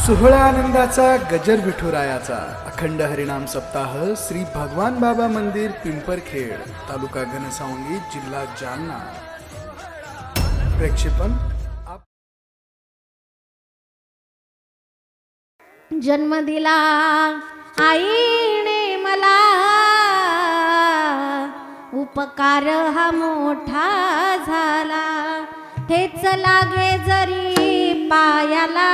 सोहळा आनंदाचा गजर विठुरायाचा अखंड हरिनाम सप्ताह श्री भगवान बाबा मंदिर पिंपरखेड तालुका घनसावंगी जिल्हा जालना। प्रेक्षेपण जन्म दिला आईने मला, उपकार हा मोठा झाला, ठेच लागे जरी पायाला,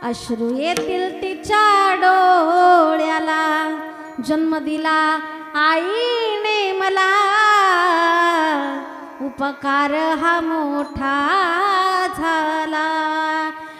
अश्रू येतील तिच्या डोळ्याला। जन्म दिला आईने मला, उपकार हा मोठा झाला।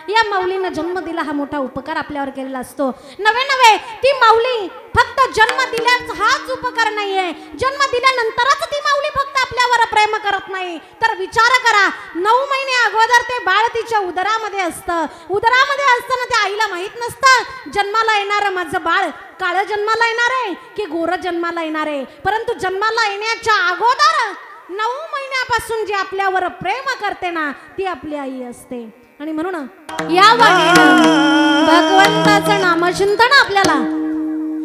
या माऊलीनं जन्म दिला हा मोठा उपकार आपल्यावर केलेला असतो। नवे ती माऊली फक्त जन्म दिल्याचा हाच उपकार नाहीये, जन्म दिल्यानंतरच ती माऊली फक्त आपल्यावर प्रेम करत नाही, तर विचार करा 9 महिने अगोदर ते बाळ तिच्या उदरामध्ये असतं, उदरामध्ये असताना त्या आईला माहित नसतं जन्माला येणारं माझं बाळ काळं जन्माला येणार आहे की गोरं जन्माला येणार आहे, परंतु जन्माला येण्याच्या अगोदर 9 महिन्यापासून जी आपल्यावर प्रेम करते ना ती आपली आई असते। आणि म्हणून या वाणीनं भगवंताचं नामचिंतन आपल्याला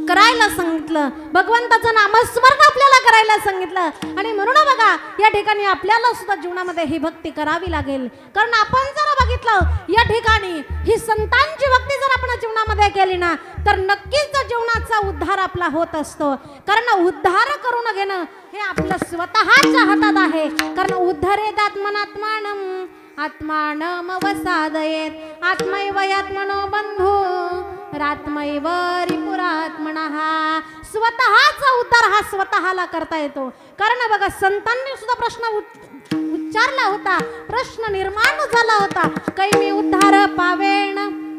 करायला सांगितलं, भगवंताचं नामस्मरण आपल्याला करायला सांगितलं। आणि म्हणून बघा या ठिकाणी आपल्याला सुद्धा जीवनामध्ये ही भक्ती करावी लागेल, कारण आपण जर बघितलं या ठिकाणी ही संतांची भक्ती जर आपण जीवनामध्ये केली ना तर नक्कीच जीवनाचा उद्धार आपला होत असतो। कारण उद्धार करून घेणं हे आपलं स्वतःच्या हातात आहे, कारण उद्धरेत आत्मनात्मानं आत्मानमवसादयेत आत्मैव आत्मनो बंधू रात्मैव रिपुरात्मनः। स्वतःचा उद्धार हा स्वतःला करता येतो, कारण बघा संतांनी सुद्धा प्रश्न उच्चारला होता, प्रश्न निर्माण झाला होता, कै मी उद्धार पावेण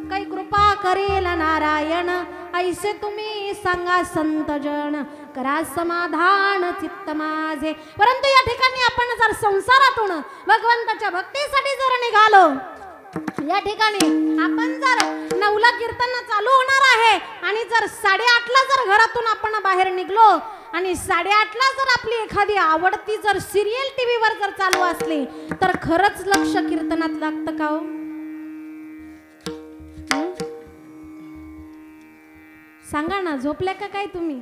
कै कृपा करेल नारायण, ऐसे तुम्ही सांगा संतजन करा समाधान चित्त माझे। परंतु या ठिकाणी आपण जर संसारातून भगवंताच्या भक्तीसाठी जर निघालो, या ठिकाणी आपण जर 9ला कीर्तन चालू होणार आहे आणि जर 8:30ला जर घरातून आपण बाहेर निघलो आणि 8:30ला जर आपली एखादी आवडती जर सिरियल टीव्हीवर जर चालू असली तर खरंच लक्ष कीर्तनात लागतं का हो? सांगा ना, झोपल्या का काय तुम्ही?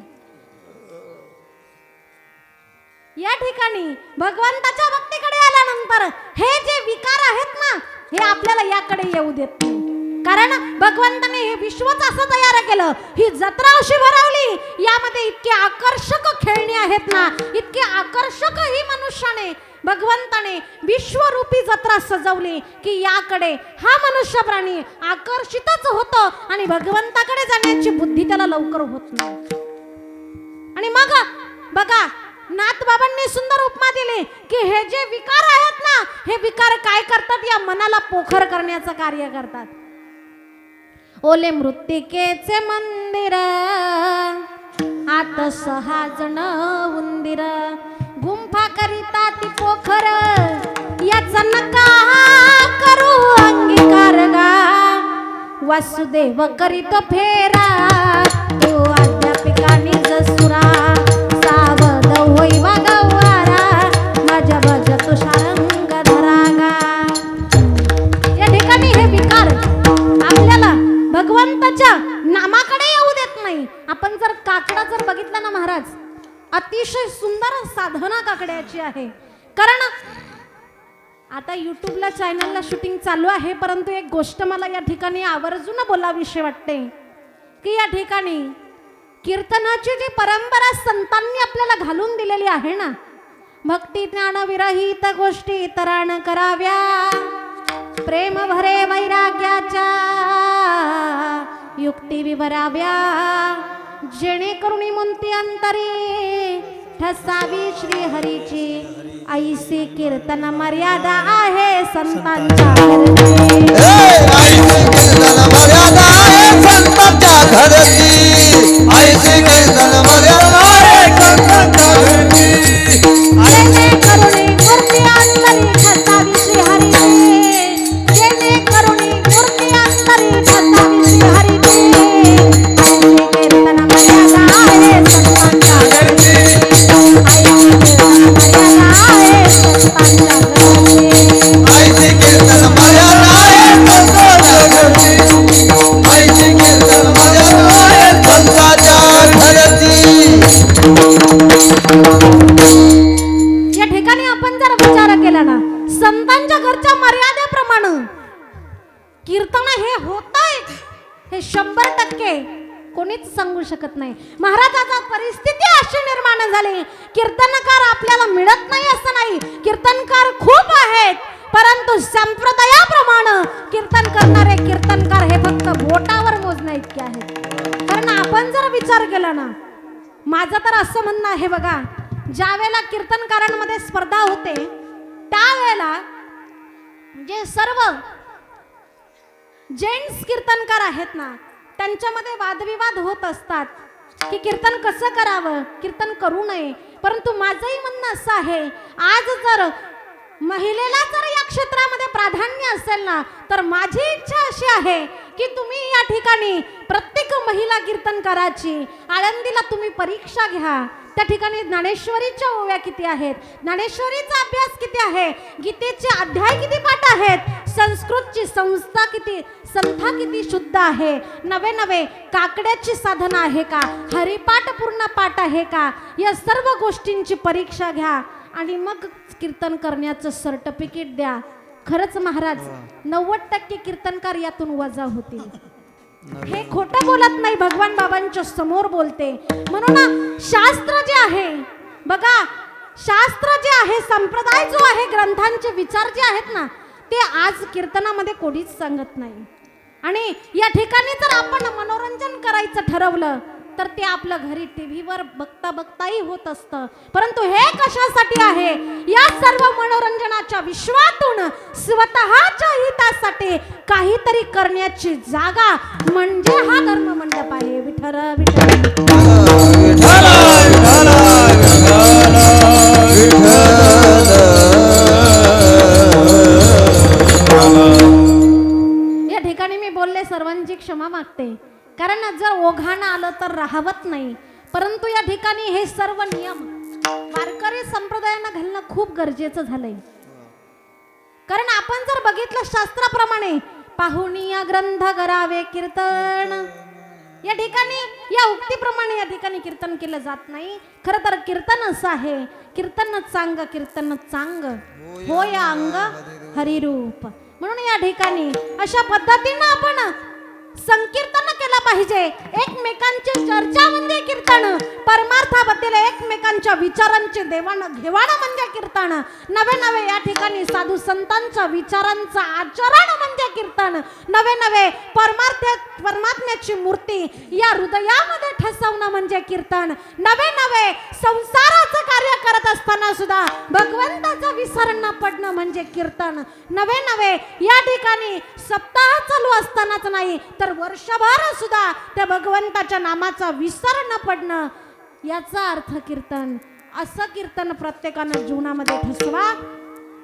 या ठिकाणी भगवंताच्या भक्तीकडे आल्यानंतर हे जे विकार आहेत ना हे आपल्याला याकडे येऊ देत नाही, कारण भगवंताने हे विश्वच असं तयार केलं, ही जत्रा अशी भरवली, यामध्ये इतके आकर्षक खेळणी आहेत ना, इतके आकर्षक ही मनुष्याने भगवंताने विश्वरूपी जत्रा सजवली की याकडे हा मनुष्य प्राणी आकर्षितच होतो आणि भगवंताकडे जाण्याची बुद्धी त्याला लवकर होत नाही। आणि मग बघा नाथबाबांनी सुंदर उपमा दिली की हे जे विकार आहेत ना हे विकार काय करतात, या मनाला पोखर करण्याचं कार्य करतात। ओले मृत्तिकेचे मंदिर आत 6 जण उंदीर, गुंफा करिता ती पोखर याचा नका करू अंगीकार गा, वासुदेव करीतो फेरा तो अध्यापिकानी जसुरा, सावध होई वागवारा माझ्या भज तुषारंग धरागा। या ठिकाणी हे विकार आपल्याला भगवंताच्या नामाकडे येऊ देत नाही। आपण जर काकडा जर बघितला ना महाराज, अतिशय सुंदर साधना काकड्याची आहे, कारण आता यूट्यूबला चॅनलला शूटिंग चालू आहे, परंतु एक गोष्ट मला या ठिकाणी आवर्जून बोलावीशी वाटते की या ठिकाणी कीर्तनाची जी परंपरा संतांनी आपल्याला घालून दिलेली आहे ना, भक्ती ज्ञान विरहित गोष्टी इतरान कराव्या, प्रेम भरे वैराग्याच्या युक्ती विवराव्या, जेणेकरून मुंती अंतरी ठसावी श्री हरीची, ऐसी कीर्तन मर्यादा आहे संतांच्या घरची, ऐसी कीर्तन मर्यादा आहे संतांच्या घरची, जेणेकरून मूर्ती अंतरी ठसावी श्री हरीची, जेणेकरून मूर्ती अंतरी ठसावी श्री हरीची, ऐसी कीर्तन मर्यादा आहे संतांच्या घरची, ऐसी कीर्तन मर्यादा आहे संतांच्या घरची, ऐसी कीर्तन मर्यादा आहे संतांच्या कीर्तन हे होतंय हे 100% कोणीच सांगू शकत नाही. महाराजाचा परिस्थिती अशी निर्माण झाली, कीर्तनकार आपल्याला मिळत नाही असं नाही, कीर्तनकार खूप आहेत, परंतु संप्रदायाप्रमाणे कीर्तन करणारे कीर्तनकार हे फक्त बोटावर मोजण्या इतके आहेत. कारण आपण जर विचार केला ना, माझं तर असं म्हणणं आहे बघा, ज्या वेळेला कीर्तनकारांमध्ये स्पर्धा होते त्यावेळेला जे सर्व जेंट्स कीर्तनकार आहेत ना, त्यांच्यामध्ये वादविवाद होत असतात की कीर्तन कसं करावं, कीर्तन करू नये. परंतु माझंही म्हणणं असं आहे, आज जर महिलेला जर या क्षेत्रामध्ये प्राधान्य असेल ना, तर माझी इच्छा अशी आहे की तुम्ही या ठिकाणी प्रत्येक महिला कीर्तनकाराची आळंदीला तुम्ही परीक्षा घ्या. त्या ठिकाणी ज्ञानेश्वरीच्या ओव्या किती आहेत, ज्ञानेश्वरीचा अभ्यास किती आहे, गीतेचे अध्याय किती पाठ आहेत, संस्कृतची संस्था किती, संथा किती शुद्ध आहे, नवे नवे काकड्याची साधना आहे का, हरिपाठ पूर्ण पाठ आहे का, या सर्व गोष्टींची परीक्षा घ्या आणि मग कीर्तन करण्याचं सर्टिफिकेट द्या. खरंच महाराज 90% कीर्तनकार यातून वजा होतील. हे खोटं बोलत नाही, भगवान बाबांच्या समोर बोलते. म्हणून शास्त्र जे आहे बघा, शास्त्र जे आहे, संप्रदाय जो आहे, ग्रंथांचे विचार जे आहेत ना, ते आज कीर्तनामध्ये कोणीच सांगत नाही. आणि या ठिकाणी जर आपण मनोरंजन करायचं ठरवलं तर ते आपलं घरी टीव्हीवर बघता बघताही होत असतं. परंतु हे कशासाठी आहे, या सर्व मनोरंजनाच्या विश्वातून स्वतःच्या हितासाठी काहीतरी करण्याची जागा म्हणजे हा धर्म मंडप आहे. विठ्ठल या ठिकाणी मी बोलले, सर्वांची क्षमा मागते, कारण जर ओघानं आलं तर राहवत नाही. परंतु या ठिकाणी हे सर्व नियम वारकरी संप्रदायांना घालणं खूप गरजेचं झालंय. कारण आपण जर बघितलं शास्त्राप्रमाणे, पाहुनिया ग्रंथ करावे कीर्तन, या ठिकाणी या उक्तीप्रमाणे या ठिकाणी कीर्तन केलं जात नाही. खरं तर कीर्तन असं आहे, कीर्तन चांग कीर्तन चांग होय अंग हरिरूप. म्हणून या ठिकाणी अशा पद्धतीनं आपण संकीर्तन केलं पाहिजे. एकमेकांची चर्चा म्हणजे कीर्तन, परमार्थाबद्दल एकमेकांच्या विचारांचे देवाण घेवाण म्हणजे कीर्तन, नवे नवे या ठिकाणी साधू संतांच्या विचारांचं आचरण म्हणजे कीर्तन, नवे नवे परमात्म्याची मूर्ती या हृदयामध्ये ठसवणं म्हणजे कीर्तन, नवे नवे संसाराचं कार्य करत असताना सुद्धा भगवंताचं विसर न पडणं म्हणजे कीर्तन, नवे नवे या ठिकाणी सप्ताह चालू असतानाच नाही तर वर्षभर सुद्धा त्या भगवंताच्या नामाचा विसर न पडणं याचा अर्थ कीर्तन. असं कीर्तन प्रत्येकानं जीवनामध्ये ठसवा,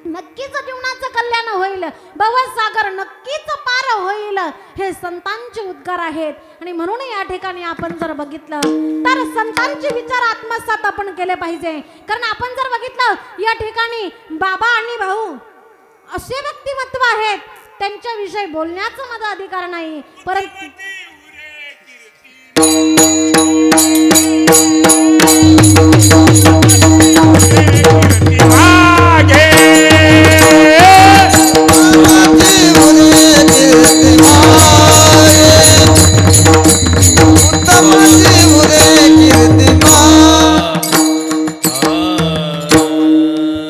नक्कीच जीवनाचं कल्याण होईल, भवसागर नक्कीच पार होईल, हे संतांचे उद्गार आहेत. आणि म्हणून या ठिकाणी आपण जर बघितलं तर संतांचे विचार आत्मसात आपण केले पाहिजे. कारण आपण जर बघितलं या ठिकाणी बाबा आणि भाऊ असे व्यक्तिमत्व आहेत, त्यांच्याविषयी बोलण्याचा माझा अधिकार नाही, परंतु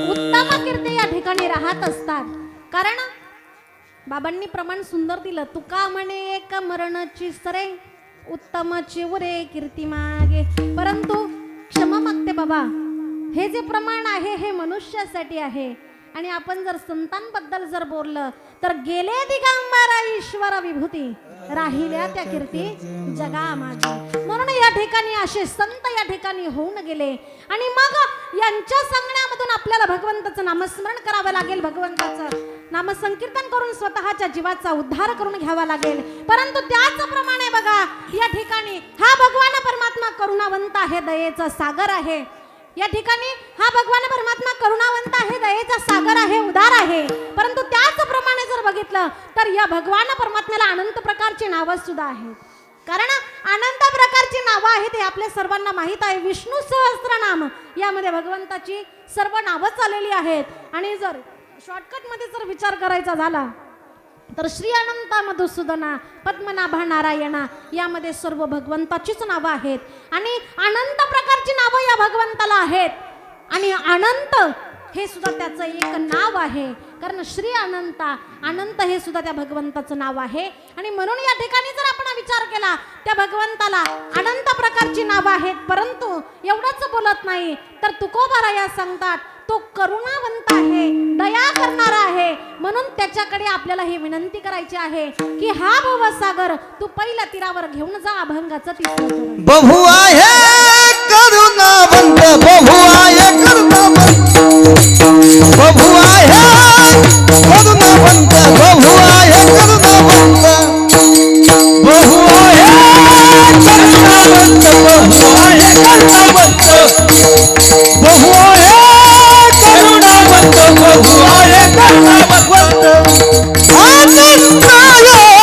उत्तम कीर्ती या ठिकाणी राहत असतात. कारण बाबांनी प्रमाण सुंदर दिलं, तुका म्हणे एक मरणाची सरे उत्तमाची उरे कीर्ती मागे. परंतु क्षमा मागते बाबा, हे जे प्रमाण आहे हे मनुष्यासाठी आहे. आणि आपण जर संतांबद्दल जर बोललं तर गेले दिगंबर ईश्वर विभूती, राहिल्या त्या कीर्ती जगामागे. म्हणून या ठिकाणी असे संत या ठिकाणी होऊन गेले. आणि मग यांच्या सांगण्यामधून आपल्याला भगवंताचं नामस्मरण करावं लागेल, भगवंताचं नामसंकीर्तन करून स्वतःच्या जीवाचा उद्धार करून घ्यावा लागेल. परंतु त्याचप्रमाणे बघा या ठिकाणी हा भगवान परमात्मा करुणावंत आहे, दयेचा सागर आहे. या ठिकाणी हा भगवान परमात्मा करुणावंत आहे, दयेचा सागर आहे, उदार आहे. परंतु त्याचप्रमाणे जर बघितलं तर या भगवान परमात्म्याला अनंत प्रकारची नावं सुद्धा आहेत. कारण अनंत प्रकारची नावं आहेत हे आपल्या सर्वांना माहीत आहे. विष्णू सहस्त्रनाम यामध्ये भगवंताची सर्व नावं आलेली आहेत. आणि जर शॉर्टकट मध्ये जर विचार करायचा झाला तर श्री अनंत मधुसूदना पद्मनाभा नारायणा यामध्ये सर्व भगवंताचीच नावं आहेत आणि अनंत प्रकारची नावं या भगवंताला आहेत आणि अनंत हे सुद्धा त्याचं एक नाव आहे कारण श्री अनंता अनंत हे सुद्धा त्या भगवंताचं नाव आहे आणि म्हणून या ठिकाणी जर आपण विचार केला त्या भगवंताला अनंत प्रकारची नावं आहेत परंतु एवढंच बोलत नाही तर तुकोबारा या सांगतात तो करुणावंत आहे दया करणारा आहे म्हणून त्याच्याकडे आपल्याला हे विनंती करायची आहे की हा भवसागर तू पहिल्या तीरावर घेऊन जा अभंगाचं तिसरं चरण. बहु आहे करुणावंत बहु आहे करुणावंत बहु आहे करुणावंत बहु आहे करुणावंत बहु आहे करुणावंत बहु आहे करुणावंत बहु आहे करुणावंत बहु आहे करुणावंत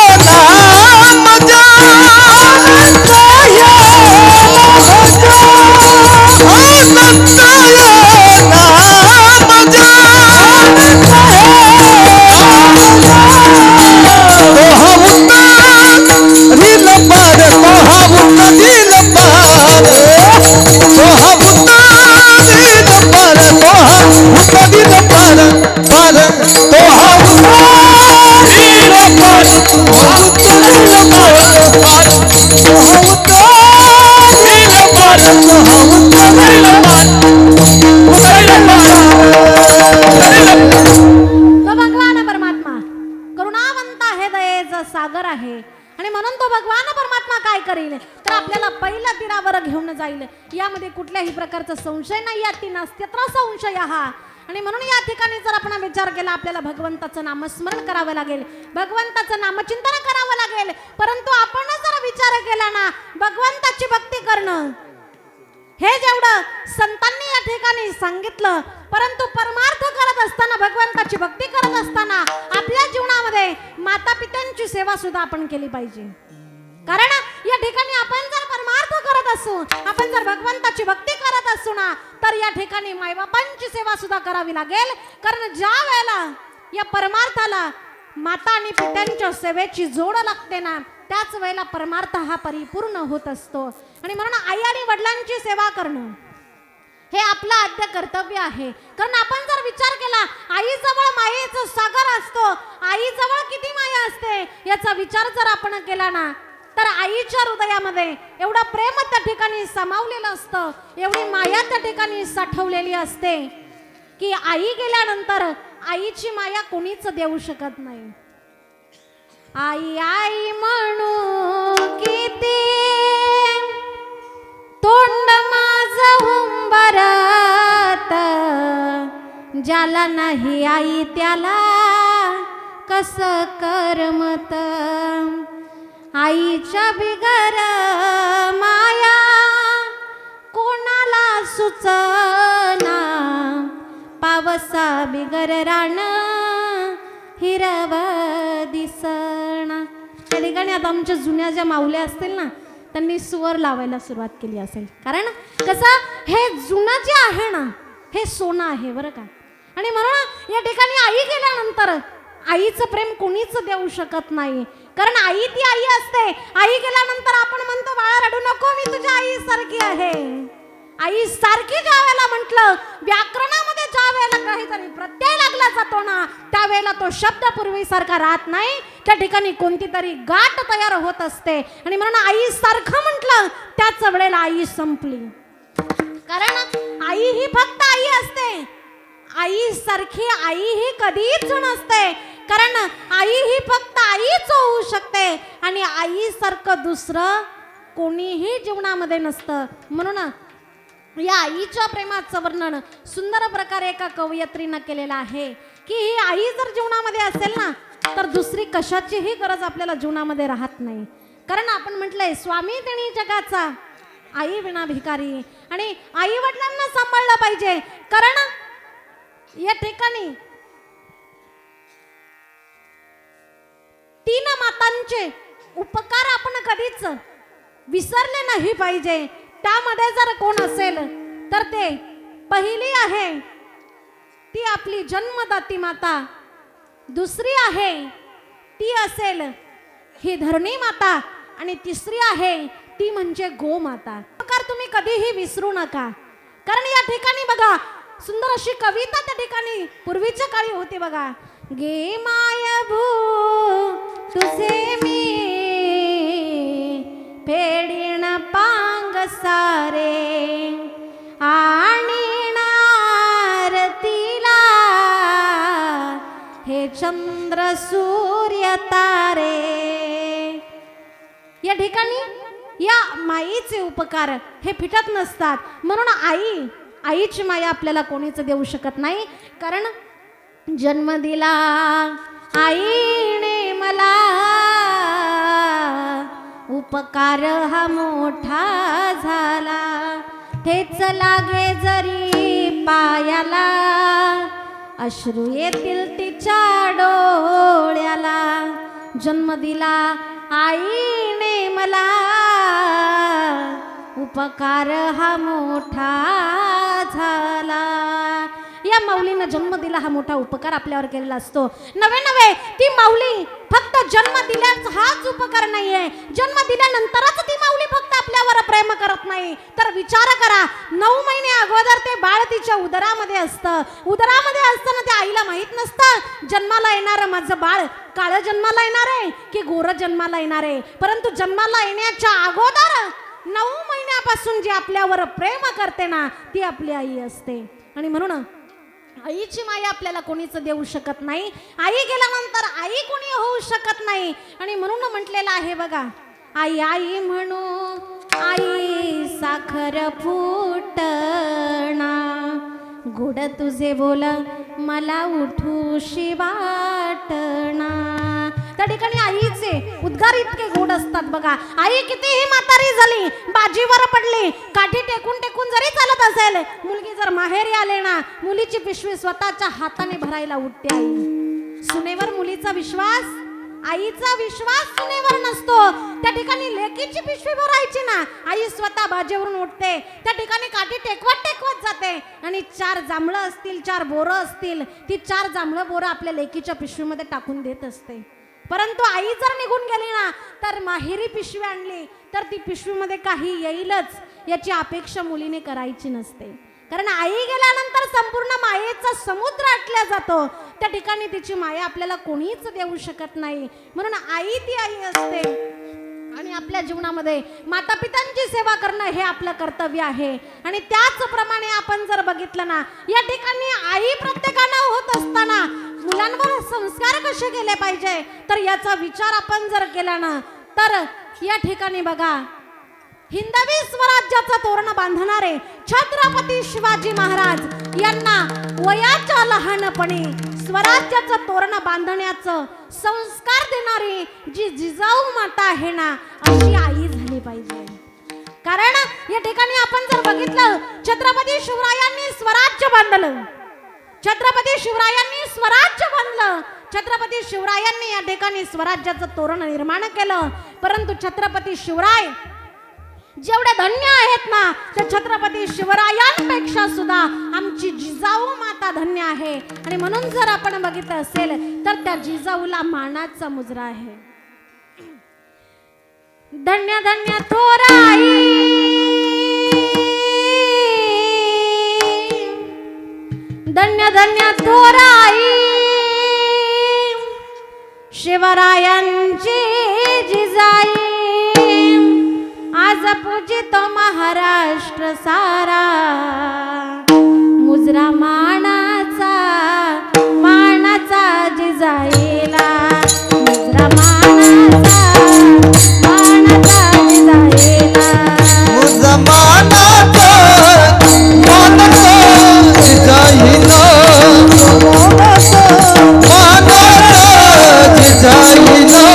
आनंद सागर आहे आणि म्हणून तो भगवान परमात्मा काय करेल तर आपल्याला पहिल्या तीरावर घेऊन जाईल यामध्ये कुठल्याही प्रकारचा संशय नाही याती नास्त्यत्र संशय हा आणि म्हणून या ठिकाणी जर आपण विचार केला आपल्याला भगवंताचं नामस्मरण करावं लागेल भगवंताचं नामचिंतन करावं लागेल परंतु आपण जर विचार केला ना भगवंताची भक्ती करणं हे जेवढं संतांनी या ठिकाणी सांगितलं परंतु परमार्थ करत असताना भगवंताची भक्ती करत असताना आपल्या जीवनामध्ये माता पित्यांची सेवा सुद्धा आपण केली पाहिजे कारण या ठिकाणी आपण जर परमार्थ करत असू आपण जर भगवंताची भक्ती करत असू ना तर या ठिकाणी मायबापांची सेवा सुद्धा करावी लागेल कारण ज्या वेळेला या परमार्थाला माता आणि पित्यांच्या सेवेची जोड लागते ना त्याच वेळेला परमार्थ हा परिपूर्ण होत असतो आणि म्हणून आई आणि वडिलांची सेवा करणं हे आपलं आद्य कर्तव्य आहे कारण आपण जर विचार केला आईजवळ मायेचं सागर असतो आईजवळ किती माया असते याचा विचार जर आपण केला ना तर आईच्या हृदयामध्ये एवढं प्रेम त्या ठिकाणी सामावलेलं असतं एवढी माया त्या ठिकाणी साठवलेली असते की आई गेल्यानंतर आईची माया कोणीच देऊ शकत नाही आई आई म्हणू किती तोंड माझं हुंबरत ज्याला नाही आई त्याला कसं करमत आईच्या बिगर माया कोणाला सुचना पावसा बिगर रान हिरव दिसना त्या ठिकाणी आता आमच्या जुन्या ज्या माऊल्या असतील ना त्यांनी सुवर लावायला सुरुवात केली असेल कारण कसं हे जुनं जे आहे ना हे सोनं आहे बरं का आणि म्हणून या ठिकाणी आई गेल्यानंतर आईचं प्रेम कोणीच देऊ शकत नाही कारण आई ती आई असते आई गेल्यानंतर आपण म्हणतो बाळा रडू नको मी तुझ्या आई सारखी आहे आई सारखी ज्या वेळेला म्हटलं व्याकरणामध्ये ज्या वेळेला काहीतरी प्रत्यय लागला जातो ना त्यावेळेला तो शब्द पूर्वीसारखा राहत नाही त्या ठिकाणी कोणती तरी गाठ तयार होत असते आणि म्हणून आई सारखं म्हटलं त्याच वेळेला आई संपली कारण आई ही फक्त आई असते आई सारखी आई ही कधीच नसते कारण आई ही फक्त आईच होऊ शकते आणि आई सारखं दुसरं कोणीही जीवनामध्ये नसतं म्हणून या आईच्या प्रेमाचं वर्णन सुंदर प्रकारे एका कवयित्रीनं केलेलं आहे की ही आई जर जीवनामध्ये असेल ना तर दुसरी कशाचीही गरज आपल्याला जीवनामध्ये राहत नाही कारण आपण म्हटलंय स्वामी तिणी जगाचा आई विना भिकारी आणि आई वडिलांना सांभाळलं पाहिजे कारण या ठिकाणी तीन मातांचे उपकार आपण कधीच विसरले नाही पाहिजे त्यामध्ये जर कोण असेल तर ते पहिली आहे ती आपली जन्मदाती माता दुसरी आहे ती असेल ही धरणी माता आणि तिसरी आहे ती म्हणजे गोमाता. प्रकार तुम्ही कधीही विसरू नका. कारण या ठिकाणी बघा सुंदर अशी कविता त्या ठिकाणी पूर्वीच्या काळी होती बघा. गे माय भू तुझे मी फेडीण पांग सारे आणि नारतीला हे चंद्र सूर्य तारे. या ठिकाणी या माईचे उपकार हे फिटत नसतात. म्हणून आईची माया आपल्याला कोणीच देऊ शकत नाही. कारण जन्म दिला आईने मला, उपकार हा मोठा झाला. ठेच लागे जरी पायाला, अश्रू येतील तिच्या डोळ्याला. जन्म दिला आईने मला, उपकार हा मोठा झाला. या माऊलीनं जन्म दिला हा मोठा उपकार आपल्यावर केलेला असतो. नवे ती माऊली फक्त जन्म दिल्याच हाच उपकार नाहीये. जन्म दिल्यानंतरच ती माऊली फक्त आपल्यावर प्रेम करत नाही. तर विचार करा 9 महिने अगोदर ते बाळ तिच्या उदरामध्ये असतं. उदरामध्ये असताना त्या आईला माहित नसतं जन्माला येणारं माझं बाळ काळं जन्माला येणार आहे की गोरं जन्माला येणार आहे. परंतु जन्माला येण्याच्या अगोदर 9 महिन्यापासून जी आपल्यावर प्रेम करते ना ती आपली आई असते. आणि म्हणून आईची माया आपल्याला कोणीच देऊ शकत नाही. आई गेल्यानंतर आई कोणी होऊ शकत नाही. आणि म्हणून म्हटलेलं आहे बघा, आई आई म्हणू आई साखर फुटणा, गोड तुझे बोल मला उठूशी वाटणा. त्या ठिकाणी आईचे उद्गार इतके गोड असतात बघा. आई कितीही म्हातारी झाली, बाजीवर पडली, काठी टेकून टेकून जरी चालत असेल, मुलगी जर माहेरी आले ना मुलीची पिशवी स्वतःच्या हाताने भरायला उठते आई. सुनेवर मुलीचा विश्वास, आईचा विश्वास सुनेवर नसतो. त्या ठिकाणी लेकीची पिशवी भरायची ना आई स्वतः बाजेवरून उठते. त्या ठिकाणी काठी टेकवत टेकवत जाते आणि 4 जांभळं असतील, 4 बोरं असतील, ती 4 जांभळं बोरं आपल्या लेकीच्या पिशवीमध्ये टाकून देत असते. परंतु आई जर निघून गेली ना तर माहेरी पिशवी आणली तर ती पिशवीमध्ये काही येईलच याची अपेक्षा मुलीने करायची नसते. कारण आई गेल्यानंतर संपूर्ण मायेचा समुद्र आटला जातो. त्या ठिकाणी तिची माया आपल्याला कोणीच देऊ शकत नाही. म्हणून आई ती आई असते. आणि आपल्या जीवनामध्ये माता पित्यांची सेवा करणं हे आपलं कर्तव्य आहे. आणि त्याचप्रमाणे आपण जर बघितलं ना या ठिकाणी आई प्रत्येकानं होत असताना मुलांवर संस्कार कसे केले पाहिजे तर याचा विचार आपण जर केला ना तर या ठिकाणी बघा हिंदवी स्वराज्याचं तोरण बांधणारे छत्रपती शिवाजी महाराज यांना वयाच्या लहानपणी स्वराज्याचं तोरण बांधण्याचं संस्कार देणारी जी जिजाऊ माता आहे ना अशी आई झाली पाहिजे. कारण या ठिकाणी आपण जर बघितलं छत्रपती शिवरायांनी स्वराज्य बांधलं, छत्रपती शिवरायांनी स्वराज्य बांधलं, छत्रपती शिवरायांनी या ठिकाणी स्वराज्याचं तोरण निर्माण केलं. परंतु छत्रपती शिवराय जेवढे धन्य आहेत ना त्या छत्रपती शिवरायांपेक्षा सुद्धा आमची जिजाऊ माता धन्य आहे. आणि म्हणून जर आपण बघितलं असेल तर त्या जिजाऊला मानाचा मुजरा आहे. धन्य धन्य थोराई, धन्य धन्य थोराई शिवरायांची जिजाई. आज पूजितो महाराष्ट्र सारा, मुजरा मानाचा मानाचा जिजाईला, मुजरा मानाचा मानाचा जिजाईला, मुजरा मानाचा मानाचा जिजाईला, मानाचा जिजाईला,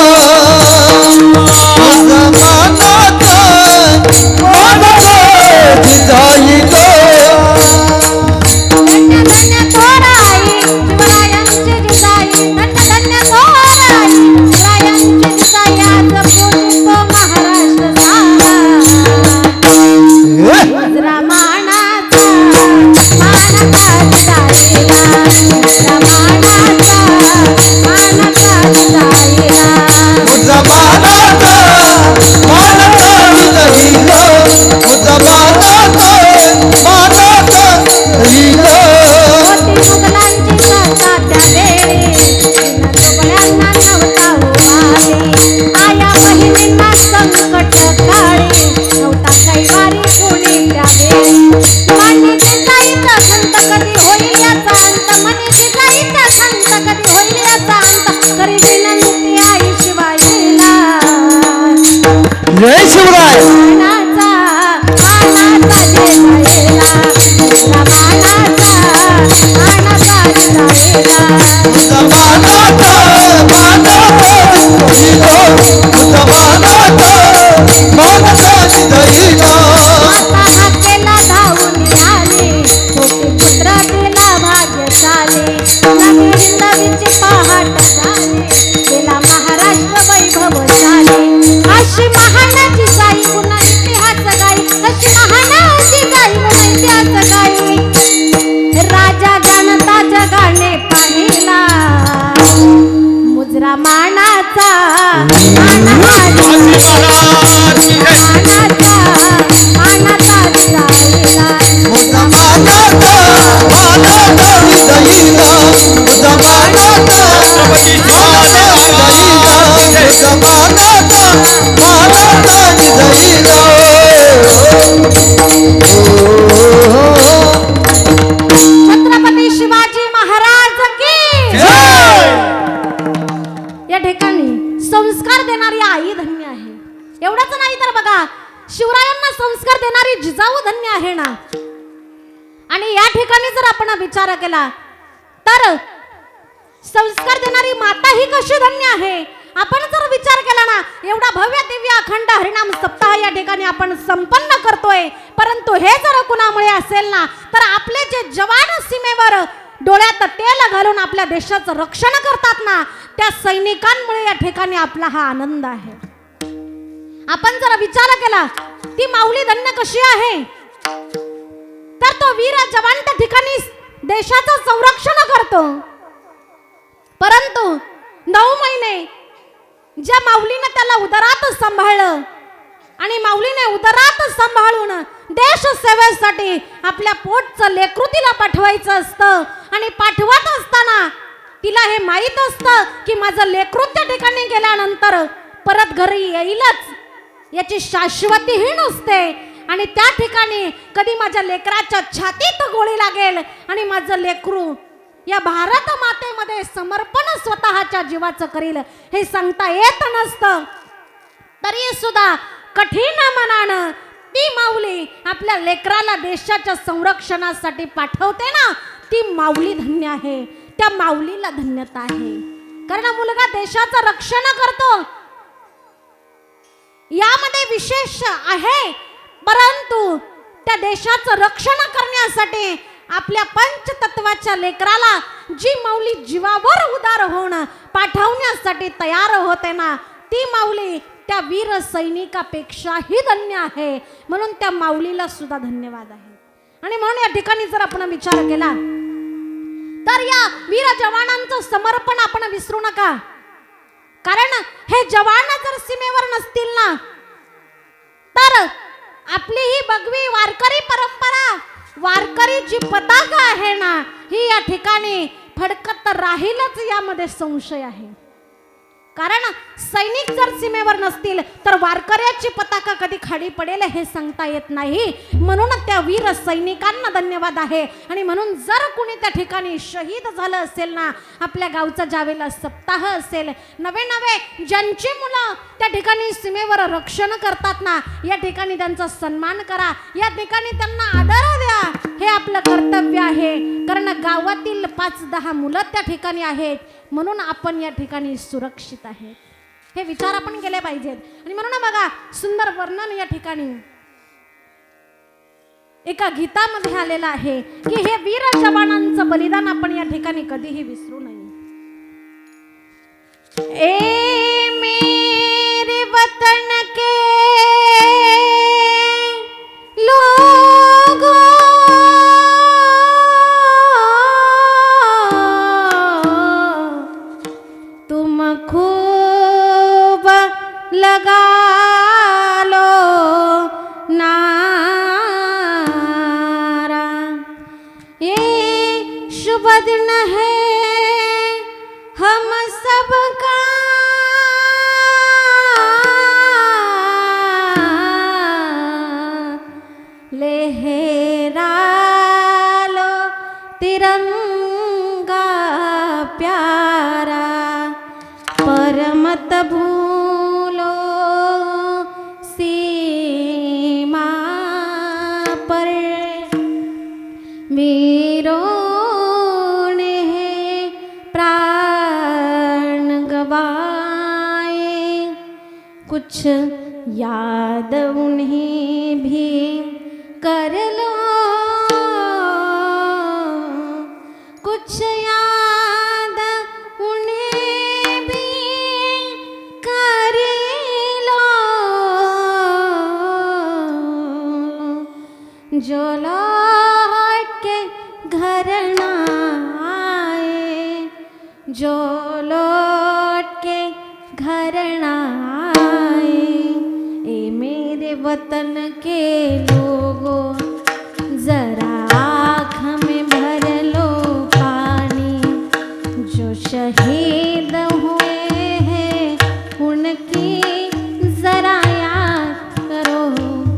मुजरा मानाचा मानाचा जिजाईला. जय शिवराय मानाचा मानाचा जिजाईला मुजरा मानाचा मानाचा जिजाईला जमानाचा मानाचा जिजाईला जमानाचा जिजाईला आता हाकेला धावून आले छोटे पुत्र गेला भाग्यशाली नवीन नवीनची पहाट झाली गेला महाराष्ट्र वैभवशाली अशी महान जिजाई पुन्हा इतिहास गाई अशी महान जिजाई पुन्हा इतिहास गाई राजा गाणता जगाने पाहिला मुजरा मानाचा मानाचा मानाचा जिजाईला जमानाचा मानाचा जिजाईला जमानाचा मानाचा जिजाईला जमानाचा मानाचा जिजाईला छत्रपती शिवाजी महाराज की या ठिकाणी संस्कार देणारी आई धन्य आहे. एवढंच नाही तर बघा शिवरायांना संस्कार देणारी जिजाऊ धन्य आहे ना. आणि या ठिकाणी जर आपण विचार केला तर संस्कार देणारी माता ही कशी धन्य आहे. आपण जर विचार केला ना एवढा भव्य दिव्य अखंड हरिनाम सप्ताह या ठिकाणी आपण संपन्न करतोय परंतु हे जर कुणामुळे असेल ना तर आपले जे जवान सीमेवर डोळ्यात तेल घालून आपल्या देशाचं रक्षण करतात ना त्या सैनिकांमुळे या ठिकाणी आपला हा आनंद आहे. आपण जर विचार केला ती माऊली धन्य कशी आहे तर तो वीर जवान त्या ठिकाणी देशाचं संरक्षण करतो परंतु 9 महिने ज्या माऊलीने त्याला उदरात सांभाळलं आणि माऊलीने उदरात सांभाळून देश सेवेसाठी आपल्या पोटचं लेकरू तिला पाठवायचं असतं आणि पाठवत असताना तिला हे माहित असतं की माझं लेकरू त्या ठिकाणी गेल्यानंतर परत घरी येईलच याची शाश्वतीही नसते आणि त्या ठिकाणी कधी माझ्या लेकराच्या छातीत गोळी लागेल आणि माझं लेकरू या भारत मातेमध्ये समर्पण स्वतःच्या जीवाचं करील हे सांगता येत नसतं तरी सुद्धा कठीण मनानं ती माऊली आपल्या लेकराला देशाच्या संरक्षणासाठी पाठवते ना ती माऊली धन्य आहे. त्या माऊलीला धन्यता आहे कारण मुलगा देशाचं रक्षण करतो यामध्ये विशेष आहे परंतु त्या देशाचं रक्षण करण्यासाठी आपल्या पंचतत्वाच्या लेकराला जी माऊली जीवावर उदार होऊन पाठवण्यासाठी तयार होते ना ती माऊली त्या वीर सैनिकापेक्षाही धन्य आहे. म्हणून त्या माऊलीला सुद्धा धन्यवाद आहे. आणि म्हणून या ठिकाणी जर आपण विचार केला तर या वीर जवानांचं समर्पण आपण विसरू नका कारण हे जवान जर सीमेवर नसतील ना तर आपली ही भगवी वारकरी परंपरा वारकरीची पताका आहे ना ही या ठिकाणी फडकत राहीलच यामध्ये संशय आहे. कारण सैनिक जर सीमेवर नसतील तर वारकऱ्याची पताका कधी खाली पडेल हे सांगता येत नाही. म्हणून त्या वीर सैनिकांना धन्यवाद आहे. आणि म्हणून जर कुणी त्या ठिकाणी शहीद झालं असेल ना आपल्या गावचा ज्यावेळेला सप्ताह असेल नवे नवे ज्यांची मुलं त्या ठिकाणी सीमेवर रक्षण करतात ना या ठिकाणी त्यांचा सन्मान करा या ठिकाणी त्यांना आदर द्या हे आपलं कर्तव्य आहे. कारण गावातील 5-10 मुलं त्या ठिकाणी आहेत म्हणून आपण या ठिकाणी सुरक्षित आहे हे विचार आपण केले पाहिजेत. आणि म्हणून बघा सुंदर वर्णन या ठिकाणी एका गीतामध्ये आलेलं आहे की हे वीर जवानांचं बलिदान आपण या ठिकाणी कधीही विसरू नये. ए मेरे वतन के लोगों तुम खूब लगा लो नारा ये शुभ दिन है हम सबका लहरा लो तिरंगा प्यारा पर मत भूलो याद उन्हें भी कर लो, कुछ याद उन्हें भी कर लो, जो लौट के घर ना आए, जो लौट के घर ना आए। ए मेरे वतन के लोगों, जरा आँख में भर लो पानी, जो शहीद हुए हैं उनकी जरा याद करो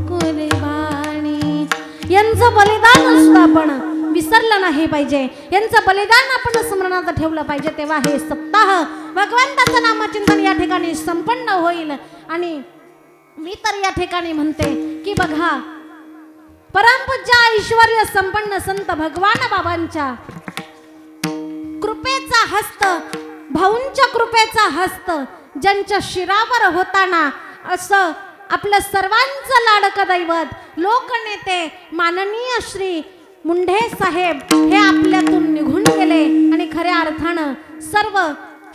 कुर्बानी। यांचं बलिदान सुद्धा आपण विसरलं नाही पाहिजे, यांचं बलिदान आपण स्मरणात ठेवलं पाहिजे। तेव्हा हे सप्ताह भगवंताचं नामचिंतन या ठिकाणी संपन्न होईल। आणि मी तर या ठिकाणी म्हणते की बघा, परमपूज्य ऐश्वर्य संपन्न संत भगवान बाबांच्या कृपेचा हस्त, भाऊंच्या कृपेचा हस्त ज्यांच्या शिरावर होताना, असं आपलं सर्वांचं लाडकं दैवत लोकनेते माननीय श्री मुंढे साहेब हे आपल्यातून निघून गेले। आणि खऱ्या अर्थानं सर्व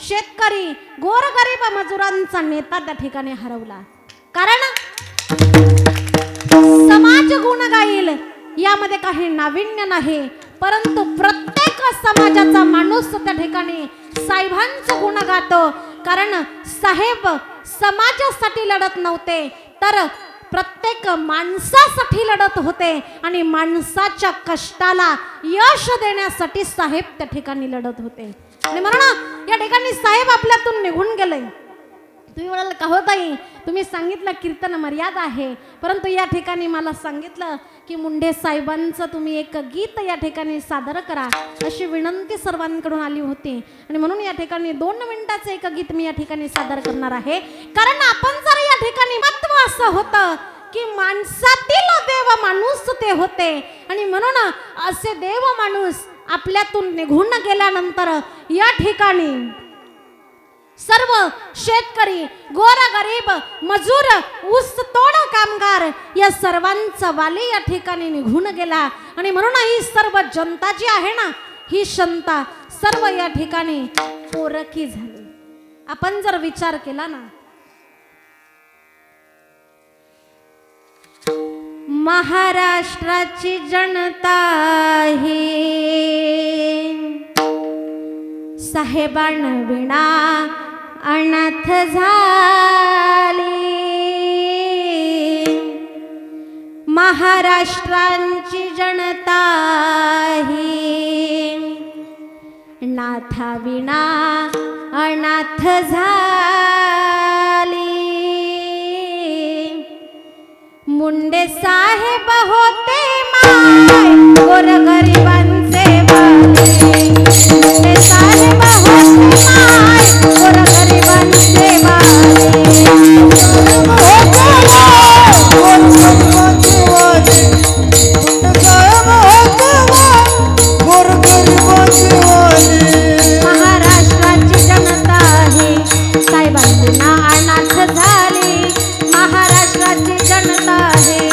शेतकरी गोरगरीब मजुरांचा नेता त्या ठिकाणी हरवला। कारण समाज गुण गाईल यामध्ये काही नाविन्य नाही, परंतु प्रत्येक समाजाचा माणूस त्या ठिकाणी साहेबांचं गुण गातो। कारण साहेब समाजासाठी लढत नव्हते, तर प्रत्येक माणसासाठी लढत होते आणि माणसाच्या कष्टाला यश देण्यासाठी साहेब त्या ठिकाणी लढत होते। आणि म्हणून या ठिकाणी साहेब आपल्यातून निघून गेले। तुम्ही म्हणाल का हो ताई, तुम्ही सांगितलं कीर्तन मर्यादा आहे, परंतु या ठिकाणी मला सांगितलं की मुंढे साहेबांचं तुम्ही एक गीत या ठिकाणी सादर करा, अशी विनंती सर्वांकडून आली होती। आणि म्हणून या ठिकाणी 2 मिनिटाचं एक गीत मी या ठिकाणी सादर करणार आहे। कारण आपण जर या ठिकाणी महत्व असं होतं की माणसातील देव माणूस ते होते, आणि म्हणून असे देव माणूस आपल्यातून निघून गेल्यानंतर या ठिकाणी सर्व शेतकरी, गोरगरीब, मजूर, ऊस तोड कामगार या सर्वांचा वाली या ठिकाणी निघून गेला। आणि म्हणून ही सर्व जनता जी आहे ना, ही जनता सर्व या ठिकाणी पोरकी झाली। आपण जर विचार केला ना, महाराष्ट्राची जनता ही साहेबांविना अनाथ झाली, महाराष्ट्राची जनता ही नाथाविना अनाथ झाली। मुंडे साहेब होते माय गोरगरिबांचे वाले, मुंडे साहेब होते माय गोरगरिबांचे वाले। महाराष्ट्राची जनता ही साहेबांना अनाथ झाली, महाराष्ट्राची जनता ही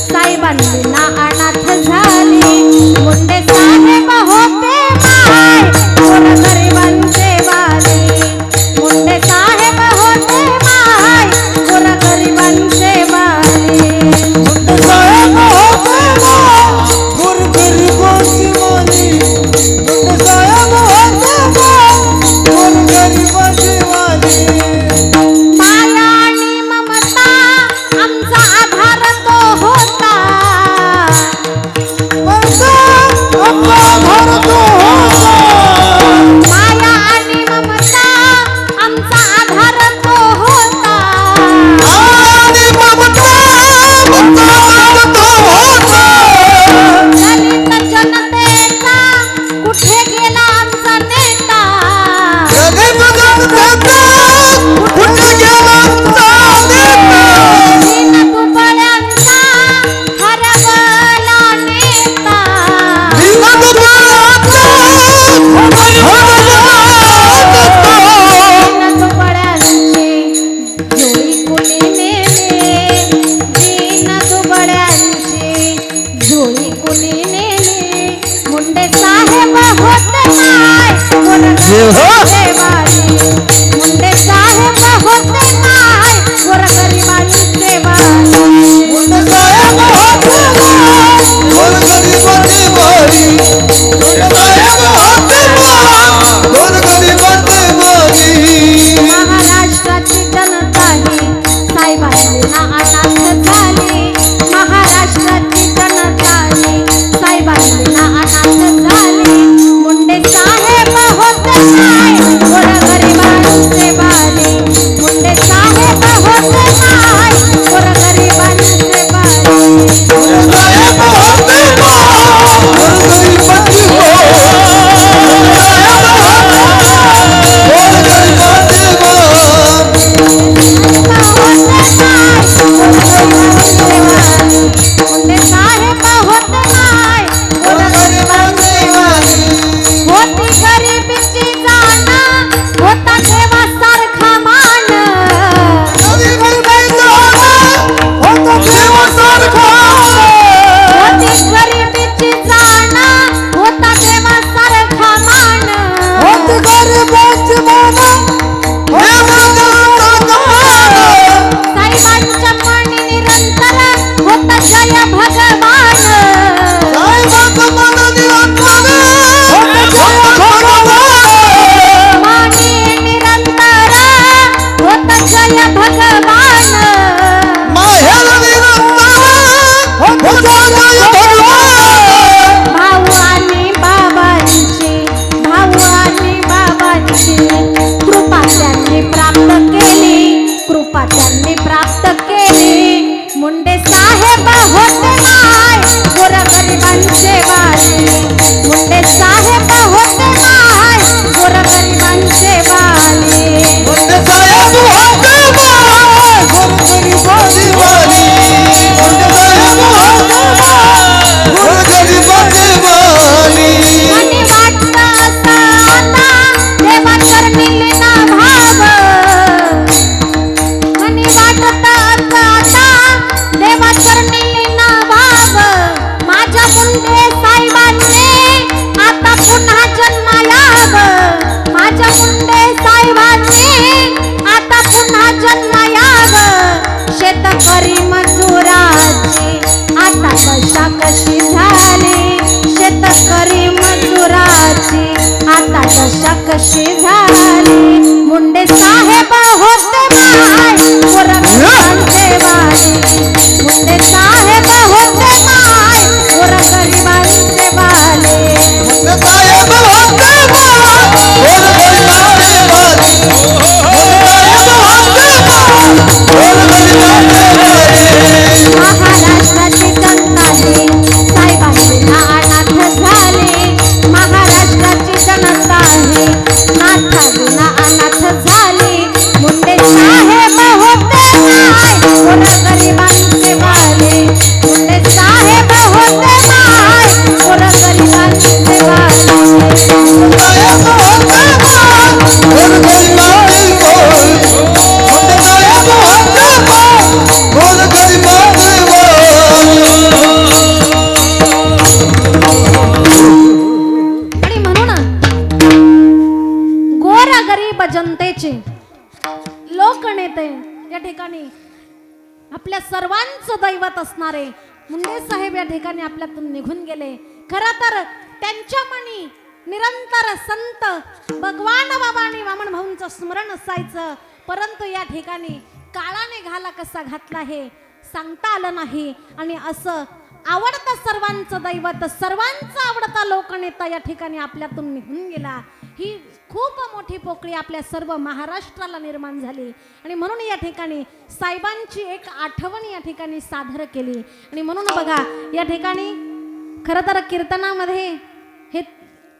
साहेबांना अनाथ झाली। मुंडे साहेब होते माय गोरगरिबांचे वाली मुंडे साहेब होते गोरगरिबांची वाली मुंडे साहेब होते गोरगरिबांची वाली महाराष्ट्राची जनता ही साहेबांनी ना अनाथ झाली महाराष्ट्राची जनता ही साहेबांनी ना अनाथ झाली मुंडे साहेब होते नाही गोरगरिबांचे वाली मुंडे साहेब होते नाही गोरगरिबांचे वाली मुंडे साहेब होते गोरगरिबांची मुंडे साहेब होते नाही गोरगरिबांचे वाली होती गरिबीची जाण होता देवासारखा मान होती गरिबीची जाण होता देवासारखा मान साईबांच्या मनी निरंतर होता जय भगवान मनी निरंतर होता जय भगवान भाऊ आणि बाबांची कृपा त्यांनी प्राप्त केली मुंडे साहेब होते नाही गोरगरिबांचे वाली मुंडे साहेब होते नाही गोरगरिबांचे वाली मुंडे साहेब होते गोरगरिबांची वाली मुंडे साहेब होते गोरगरिबांची वाली आणि वाटतं असं आता देवा करमिले ना भाव आणि वाटतं असं आता देवा करमिले ना भाव माझ्या मुंडे साहेबांनी आता पुन्हा जन्मायाव माझ्या मुंडे साहेबांनी आता पुन्हा जन्मायाव शेतकरी मजुराची आता दशा कशी झाली शेतकरी मजुराची आता दशा कशी झाली मुंडे साहेब होते नाही गोरगरिबांचे वाली मुंडे साहेब होते नाही गोरगरिबांचे वाली मुंडे साहेब होते गोरगरिबांची वाली मुंडे साहेब होते महाराष्ट्राची जनता ही साहेबांची ना अनाथ झाली महाराष्ट्राची जनता ही नाथाविना अनाथ झाली मुंडे साहेब होते नाही गोरगरिबांचे वाली मुंडे साहेब होते नाही गोरगरिबांचे वाली मुंडे साहेब होते गोरगरिबांची वाली मुंडे साहेब होते गोरगरिबांची वाली आणि म्हणून गोरगरीब जनतेचे लोकनेते या ठिकाणी आपल्या सर्वांचं दैवत असणारे मुंडे साहेब या ठिकाणी आपल्यातून निघून गेले खरं तर त्यांच्या मनी निरंतर संत भगवान बाबा आणि वामन भाऊंचं स्मरण असायचं परंतु या ठिकाणी काळाने घाला कसा घातला हे सांगता आलं नाही आणि असं आवडतं सर्वांचं दैवत सर्वांचा आवडता लोकनेता या ठिकाणी आपल्यातून निघून गेला ही खूप मोठी पोकळी आपल्या सर्व महाराष्ट्राला निर्माण झाली आणि म्हणून या ठिकाणी साहेबांची एक आठवण या ठिकाणी सादर केली आणि म्हणून बघा या ठिकाणी खरं तर कीर्तनामध्ये हे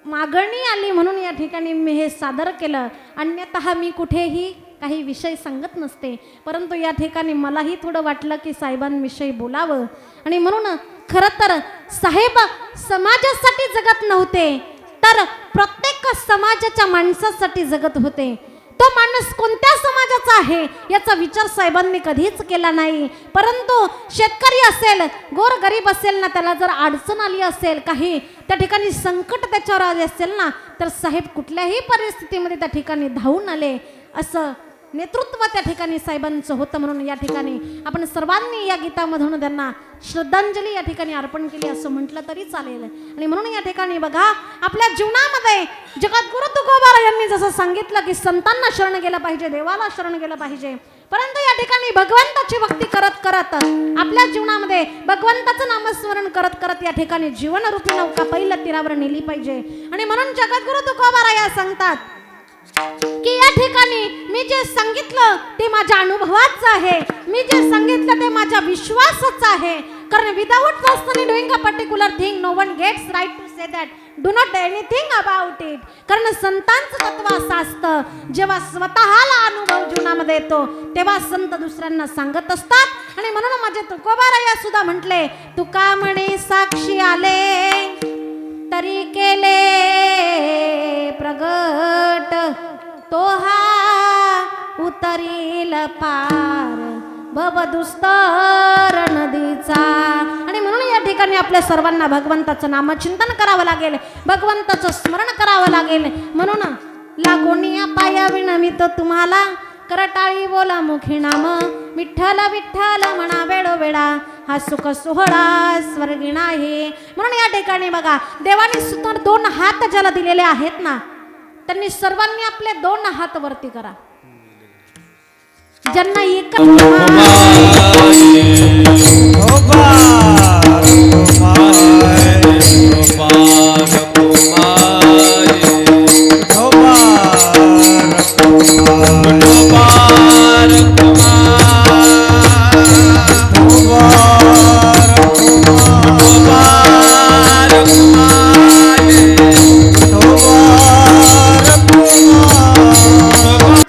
मागणी आली म्हणून या ठिकाणी मी हे सादर केलं अन्यतः मी कुठेही काही विषय सांगत नसते परंतु या ठिकाणी मलाही थोडं वाटलं की साहेबांविषयी बोलावं आणि म्हणून खरं तर साहेब समाजासाठी जगत नव्हते तर प्रत्येक समाजाच्या माणसासाठी जगत होते तो माणूस कोणत्या समाजाचा आहे याचा विचार साहेबांनी कधीच केला नाही परंतु शेतकरी असेल गोरगरीब असेल ना त्याला जर अडचण आली असेल काही त्या ठिकाणी संकट त्याच्यावर आले असेल ना तर साहेब कुठल्याही परिस्थितीमध्ये त्या ठिकाणी धावून आले असं नेतृत्व त्या ठिकाणी साहेबांचं होतं, म्हणून या ठिकाणी आपण सर्वांनी या गीतामधून त्यांना श्रद्धांजली या ठिकाणी अर्पण केली असं म्हटलं तरी चालेल. आणि म्हणून या ठिकाणी बघा, आपल्या जीवनामध्ये जगद्गुरु तुकोबा यांनी जसं सांगितलं की संतांना शरण गेलं पाहिजे, देवाला शरण गेलं पाहिजे, परंतु या ठिकाणी भगवंताची भक्ती करत करत आपल्या जीवनामध्ये भगवंताचं नामस्मरण करत करत या ठिकाणी जीवनरूपी नौका पहिल्या तीरावर नेली पाहिजे. आणि म्हणून जगद्गुरु तुकोबा या सांगतात की या ठिकाणी मी जे सांगितलं ते माझ्या अनुभवाचं आहे, मी जे सांगितलं ते माझ्या विश्वासाचं आहे. कारण without personally doing a particular thing no one gets right to say that do not anything about it. कारण संतांचं तत्व असं असतं, जेव्हा स्वतःला अनुभव जीवनामध्ये येतो तेव्हा संत दुसऱ्यांना सांगत असतात. आणि म्हणून माझे तुकोबाराया सुद्धा म्हटले, तुका म्हणे साक्षी आले तरी केले प्रगट, तो हा उतरील पार भवदुस्तर नदीचा. आणि म्हणून या ठिकाणी आपल्या सर्वांना भगवंताचं नामचिंतन करावं लागेल, भगवंताचं स्मरण करावं लागेल. म्हणून लागोनिया पाया विनमित तुम्हाला, करटाळी बोला मुखी नाम, विठ्ठल विठ्ठल म्हणा वेळोवेळा, हा सुख सोहळा स्वर्गी नाही. म्हणून या ठिकाणी बघा, देवाने सुद्धा 2 हात ज्याला दिलेले आहेत ना, त्यांनी सर्वांनी आपले 2 हात वरती करा. ज्यांना एक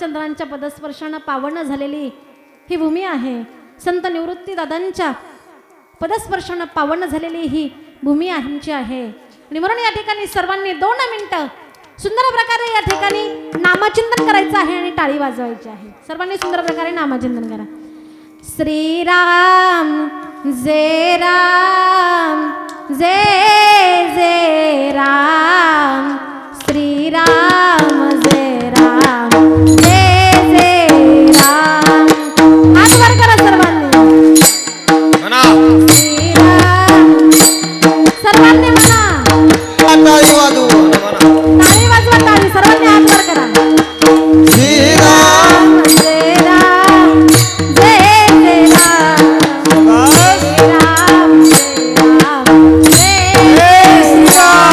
चंद्रांच्या पदस्पर्शानं पावन झालेली ही भूमी आहे. संत निवृत्ती दादांच्या पदस्पर्शानं पावन झालेली ही भूमी आमची आहे. आणि म्हणून या ठिकाणी सर्वांनी 2 मिनिटं सुंदर प्रकारे या ठिकाणी नामचिंतन करायचं आहे आणि टाळी वाजवायची आहे. सर्वांनी सुंदर प्रकारे नामचिंतन करा. श्रीराम जय राम जय जय राम, श्रीराम जय राम जय जय राम. हात वर करा सर्वांनी, श्रीराम. सर्वांनी म्हणा, टाळी वाजवू, टाळी वाजवा, टाळी. सर्वांनी हात वर करा. श्रीराम जय राम जय जय राम, श्रीराम जय राम जय श्रीराम.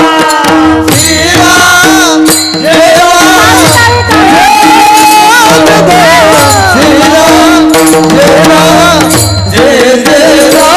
श्रीराम जय राम श्रीराम जय राम जय जय राम.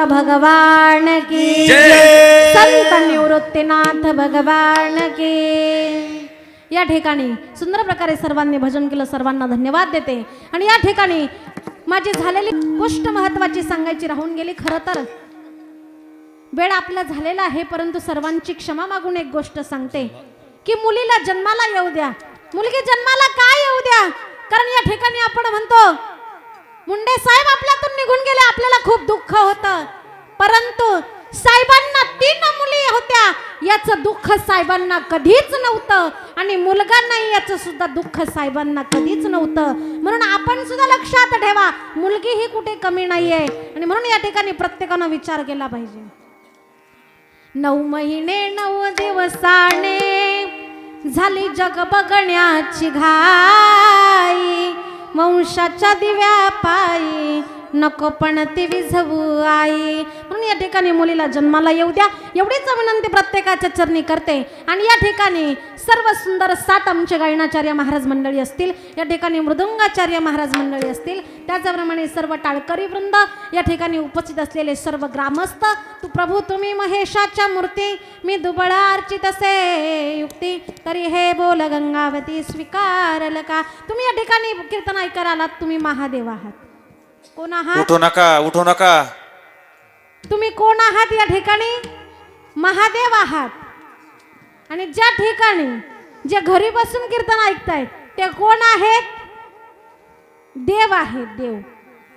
भगवान की संत निवृत्तीनाथ भगवान की. या ठिकाणी सुंदर प्रकारे सर्वांनी भजन केलं, सर्वांना धन्यवाद देते. आणि या ठिकाणी माझी झालेली गोष्ट महत्वाची सांगायची राहून गेली. खरं तर वेळ आपला झालेला आहे, परंतु सर्वांची क्षमा मागून एक गोष्ट सांगते की मुलीला जन्माला येऊ द्या, मुलगी जन्माला का येऊ द्या. कारण या ठिकाणी आपण म्हणतो मुंडे साहेब आपल्यातून निघून गेले, आपल्याला खूप दुःख होतं, परंतु साहेबांना 3 मुली होत्या याचं दुःख साहेबांना कधीच नव्हतं आणि मुलगा नाही याचं सुद्धा दुःख साहेबांना कधीच नव्हतं. म्हणून आपण सुद्धा लक्षात ठेवा, मुलगी ही कुठे कमी नाहीये आणि म्हणून या ठिकाणी प्रत्येकानं विचार केला पाहिजे. 9 महिने 9 दिवसाने झाली जग बघण्याची घाई, वंशाच्या दिव्या पायी नको पण ती विझवू आई. म्हणून या ठिकाणी मुलीला जन्माला येऊ द्या एवढीच विनंती प्रत्येकाच्या चरणी करते. आणि या ठिकाणी सर्व सुंदर 7 आमचे गायनाचार्य महाराज मंडळी असतील, या ठिकाणी मृदुंगाचार्य महाराज मंडळी असतील, त्याचप्रमाणे सर्व टाळकरी वृंद, या ठिकाणी उपस्थित असलेले सर्व ग्रामस्थ, तू प्रभू तुम्ही महेशाच्या मूर्ती, मी दुबळा अर्चित असे युक्ती, तरी हे बोल गंगावती स्वीकारल का. तुम्ही या ठिकाणी कीर्तन ऐकायला आलात, तुम्ही महादेव आहात. कोण आहात? उठू नका, उठू नका. तुम्ही कोण आहात? या ठिकाणी महादेव आहात. आणि ज्या ठिकाणी जे घरी बसून कीर्तन ऐकतायत ते कोण आहेत? देव आहेत. देव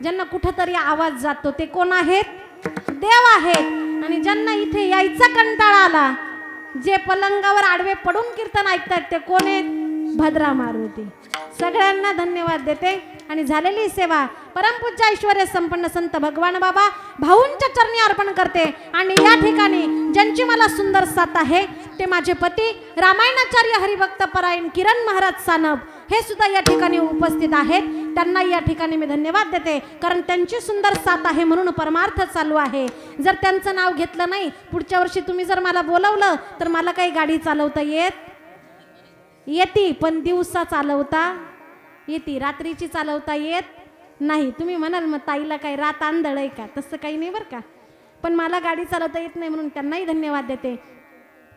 ज्यांना कुठंतरी आवाज जातो ते कोण आहेत? देव आहेत. आणि ज्यांना इथे यायचा कंटाळा आला, जे पलंगावर आडवे पडून कीर्तन ऐकतायत ते कोण आहेत? भद्रा मारुती. सगळ्यांना धन्यवाद देते. आणि झालेली सेवा परमपूज्य ऐश्वर्य संपन्न संत भगवान बाबा भाऊंच्या चरणी अर्पण करते. आणि या ठिकाणी ज्यांची मला सुंदर साथ आहे ते माझे पती रामायणाचार्य हरिभक्त परायण किरण महाराज सानप, हे सुद्धा या ठिकाणी उपस्थित आहेत. त्यांना या ठिकाणी मी धन्यवाद देते, कारण त्यांची सुंदर साथ आहे म्हणून परमार्थ चालू आहे. जर त्यांचं नाव घेतलं नाही, पुढच्या वर्षी तुम्ही जर मला बोलवलं तर मला काही गाडी चालवता येते, पण दिवसा चालवता येते, रात्रीची चालवता येत नाही. तुम्ही म्हणाल मग ताईला काय रात आंधळ आहे का? तसं काही नाही बरं का, पण मला गाडी चालवता येत नाही म्हणून त्यांनाही धन्यवाद देते.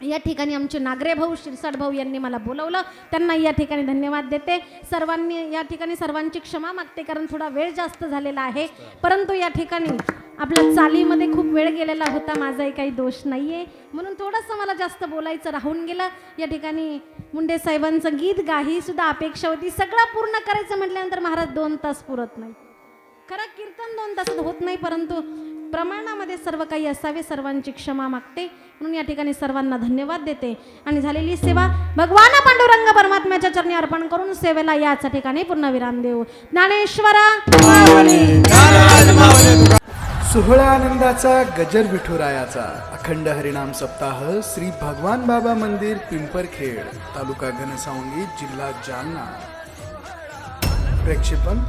या ठिकाणी आमचे नागरे भाऊ शिरसाट भाऊ यांनी मला बोलवलं, त्यांना या ठिकाणी धन्यवाद देते. सर्वांनी या ठिकाणी सर्वांची क्षमा मागते, कारण थोडा वेळ जास्त झालेला आहे. परंतु या ठिकाणी आपल्या चालीमध्ये खूप वेळ गेलेला होता, माझाही काही दोष नाही आहे, म्हणून थोडंसं मला जास्त बोलायचं राहून गेलं. या ठिकाणी मुंडे साहेबांचं गीत गाही सुद्धा अपेक्षा होती. सगळं पूर्ण करायचं म्हटल्यानंतर महाराज 2 तास पुरत नाही. खरं कीर्तन 2 तासात होत नाही, परंतु प्रमाणामध्ये सर्व काही असावे. सर्वांची क्षमा मागते, म्हणून या ठिकाणी सर्वांना धन्यवाद देते. आणि झालेली सेवा भगवान पांडुरंग परमात्म्याच्या चरणी अर्पण करून सेवेला याच ठिकाणी पूर्णविराम देऊ. ज्ञानेश्वरा सोहळा आनंदाचा गजर विठुरायाचा अखंड हरिनाम सप्ताह श्री भगवान बाबा मंदिर पिंपरखेड, तालुका घनसावंगी, जिल्हा जालना. प्रेक्षेपण